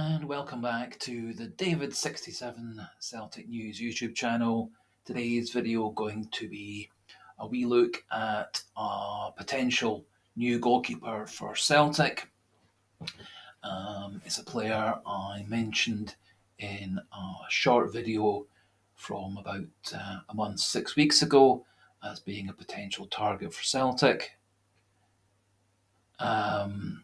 And welcome back to the David67 Celtic News YouTube channel. Today's video going to be a wee look at a potential new goalkeeper for Celtic. It's a player I mentioned in a short video from about a month, 6 weeks ago, as being a potential target for Celtic. To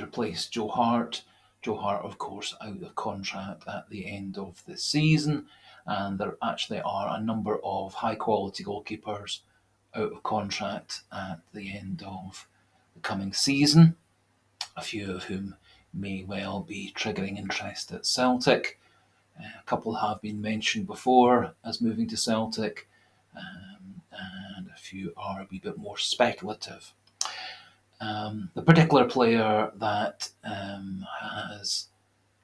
replace Joe Hart. Joe Hart, of course, out of contract at the end of the season, and there actually are a number of high-quality goalkeepers out of contract at the end of the coming season, a few of whom may well be triggering interest at Celtic. A couple have been mentioned before as moving to Celtic, and a few are a wee bit more speculative. The particular player that has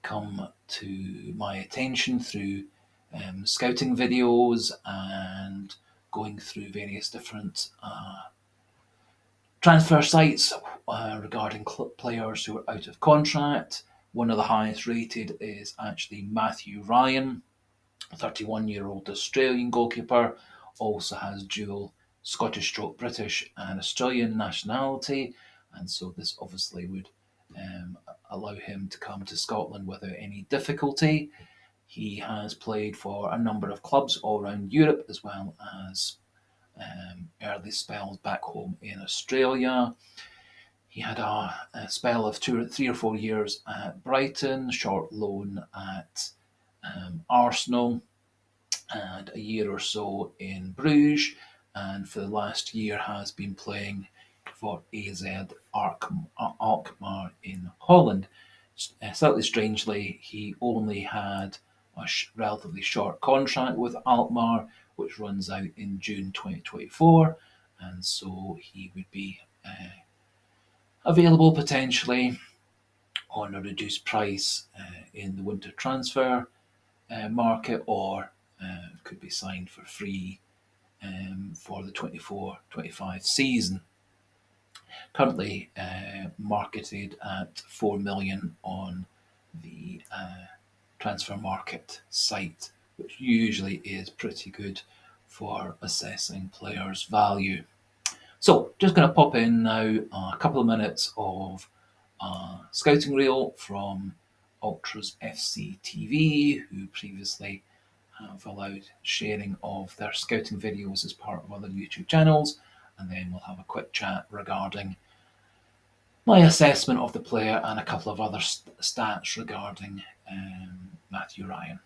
come to my attention through scouting videos and going through various different transfer sites regarding players who are out of contract. One of the highest rated is actually Mathew Ryan, a 31-year-old Australian goalkeeper, also has dual Scottish/British and Australian nationality, and so this obviously would allow him to come to Scotland without any difficulty. He has played for a number of clubs all around Europe, as well as early spells back home in Australia. He had a spell of 3 or 4 years at Brighton, short loan at Arsenal, and a year or so in Bruges, and for the last year has been playing for AZ Alkmaar in Holland. Slightly strangely, he only had a relatively short contract with Alkmaar, which runs out in June 2024, and so he would be available potentially on a reduced price in the winter transfer market, or could be signed for free for the 24-25 season. Currently marketed at 4 million on the transfer market site, which usually is pretty good for assessing players' value. So just going to pop in now a couple of minutes of scouting reel from Ultras FC TV, who previously have allowed sharing of their scouting videos as part of other YouTube channels, and then we'll have a quick chat regarding my assessment of the player and a couple of other stats regarding Mathew Ryan.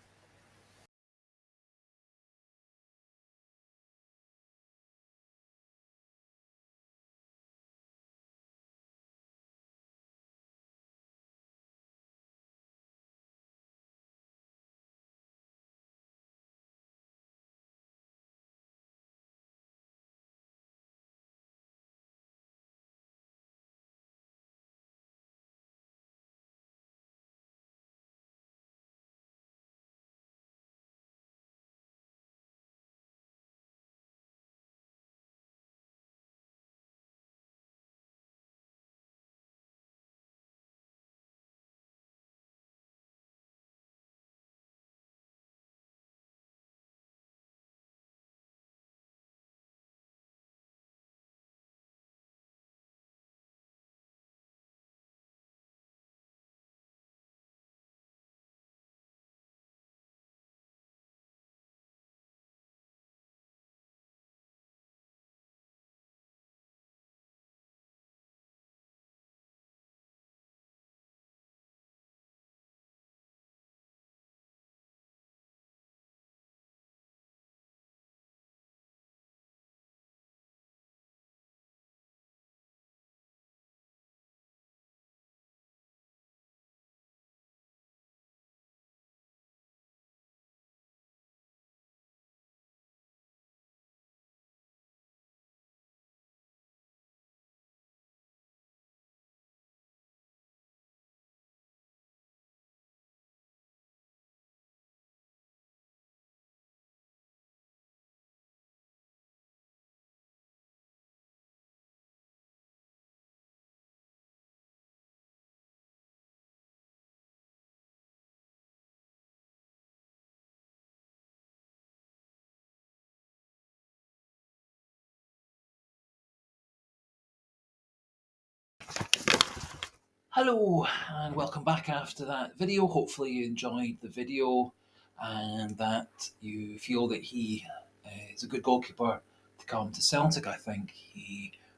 Hello and welcome back after that video. Hopefully you enjoyed the video and that you feel that he is a good goalkeeper to come to Celtic. I think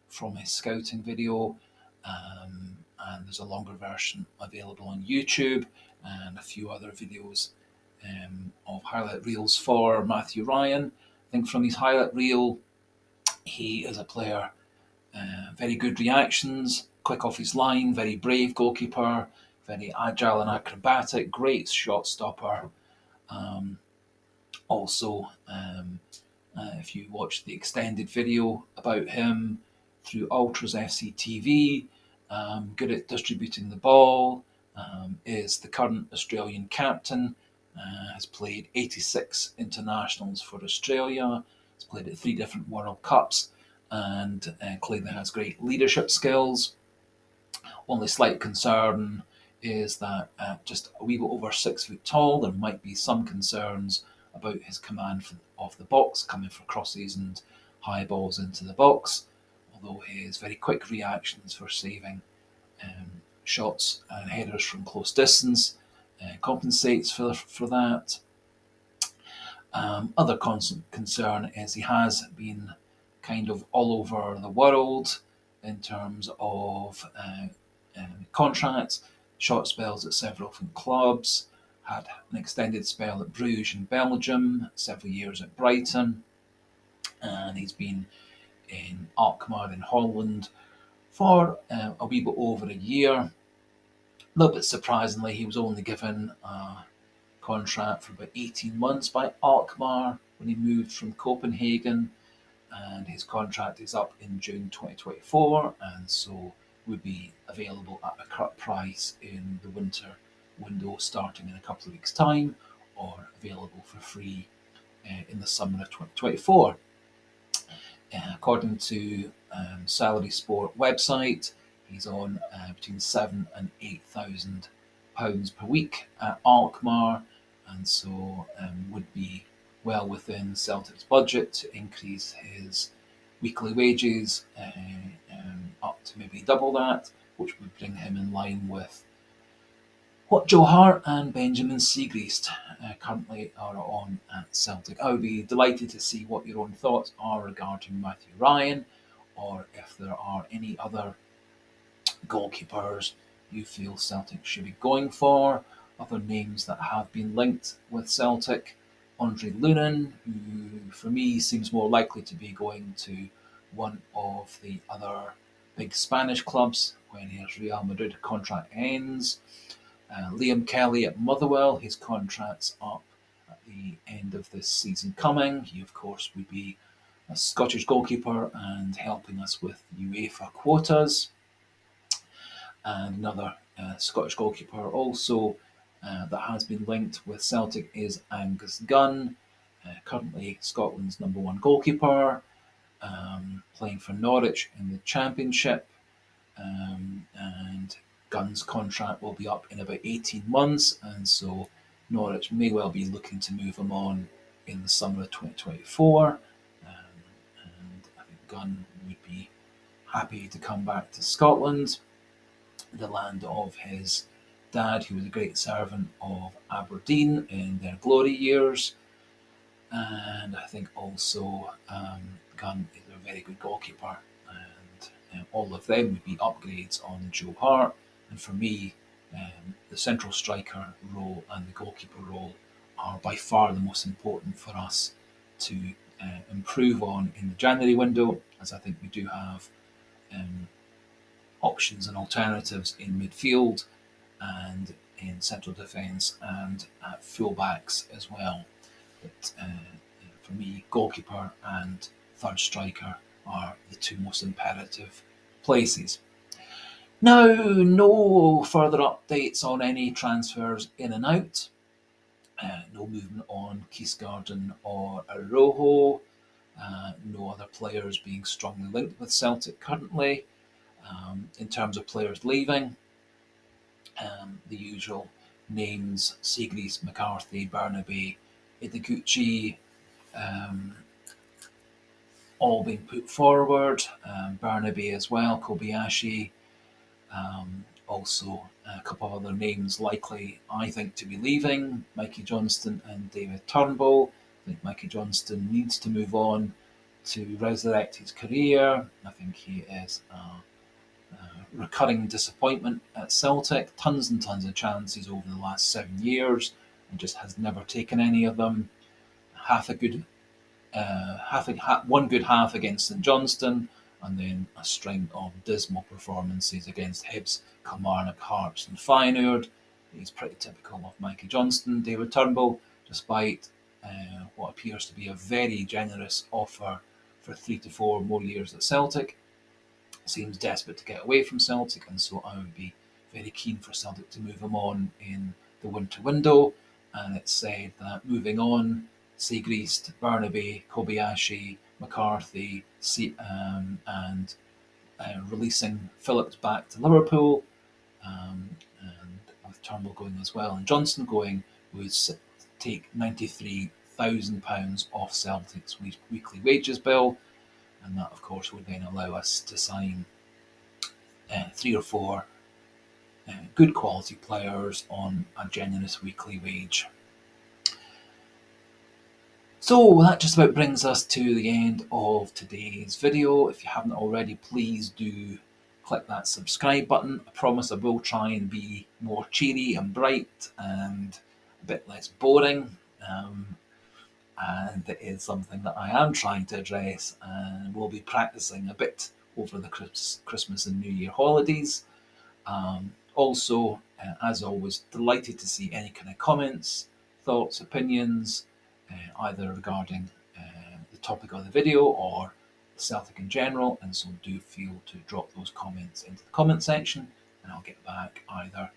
from his scouting video, and there's a longer version available on YouTube and a few other videos of highlight reels for Mathew Ryan. I think from his highlight reel, he is a player, very good reactions, quick off his line, very brave goalkeeper, very agile and acrobatic, great shot stopper. Um, also, if you watch the extended video about him through Ultras FC TV, good at distributing the ball, is the current Australian captain, has played 86 internationals for Australia, has played at 3 different World Cups, and clearly has great leadership skills. Only slight concern is that just a wee bit over 6 foot tall, there might be some concerns about his command of the box, coming for crosses and high balls into the box. Although his very quick reactions for saving shots and headers from close distance compensates for that. Other constant concern is he has been kind of all over the world in terms of contracts, short spells at several different clubs, had an extended spell at Bruges in Belgium, several years at Brighton, and he's been in Alkmaar in Holland for a wee bit over a year. A little bit surprisingly, he was only given a contract for about 18 months by Alkmaar when he moved from Copenhagen, and his contract is up in June 2024, and so would be available at a cut price in the winter window starting in a couple of weeks' time, or available for free in the summer of 2024. According to Salary Sport website, he's on between £7,000 and £8,000 per week at Alkmaar, and so would be well within Celtic's budget to increase his weekly wages up to maybe double that, which would bring him in line with what Joe Hart and Benjamin Siegrist currently are on at Celtic. I would be delighted to see what your own thoughts are regarding Mathew Ryan, or if there are any other goalkeepers you feel Celtic should be going for. Other names that have been linked with Celtic: Andre Lunin, who for me seems more likely to be going to one of the other big Spanish clubs when his Real Madrid contract ends. Liam Kelly at Motherwell, his contract's up at the end of this season coming. He, of course, would be a Scottish goalkeeper and helping us with UEFA quotas. And another Scottish goalkeeper also that has been linked with Celtic is Angus Gunn, currently Scotland's #1 goalkeeper, playing for Norwich in the Championship. And Gunn's contract will be up in about 18 months, and so Norwich may well be looking to move him on in the summer of 2024. And I think Gunn would be happy to come back to Scotland, the land of his dad, who was a great servant of Aberdeen in their glory years. And I think also Gunn is a very good goalkeeper, and all of them would be upgrades on Joe Hart. And for me, the central striker role and the goalkeeper role are by far the most important for us to improve on in the January window, as I think we do have options and alternatives in midfield and in central defence and at fullbacks as well. But for me, goalkeeper and third striker are the two most imperative places. Now, no further updates on any transfers in and out. No movement on Keysgarden or Arojo. No other players being strongly linked with Celtic currently. In terms of players leaving, the usual names: Siegrist, McCarthy, Burnaby, Ideguchi, all being put forward. Burnaby as well, Kobayashi, Also, a couple of other names likely, I think, to be leaving: Mikey Johnston and David Turnbull. I think Mikey Johnston needs to move on to resurrect his career. I think he is a recurring disappointment at Celtic. Tons and tons of chances over the last 7 years and just has never taken any of them. Half a good one good half against St Johnstone, and then a string of dismal performances against Hibs, Kilmarnock, Hearts, and Feyenoord. He's pretty typical of Mikey Johnston. David Turnbull, despite what appears to be a very generous offer for 3 to 4 more years at Celtic, seems desperate to get away from Celtic, and so I would be very keen for Celtic to move him on in the winter window. And it's said that moving on, Siegrist, Burnaby, Kobayashi, McCarthy, and releasing Phillips back to Liverpool, and with Turnbull going as well, and Johnson going, would take £93,000 off Celtic's weekly wages bill, and that, of course, would then allow us to sign 3 or 4 good quality players on a generous weekly wage. So that just about brings us to the end of today's video. If you haven't already, please do click that subscribe button. I promise I will try and be more cheery and bright and a bit less boring. And it is something that I am trying to address and will be practicing a bit over the Christmas and New Year holidays. Also, as always, delighted to see any kind of comments, thoughts, opinions, either regarding the topic of the video or Celtic in general, and so do feel to drop those comments into the comment section, and I'll get back either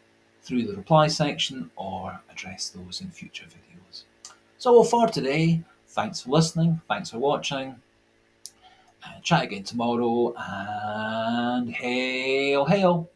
through the reply section or address those in future videos. So for today, thanks for listening, thanks for watching, chat again tomorrow, and hail, hail!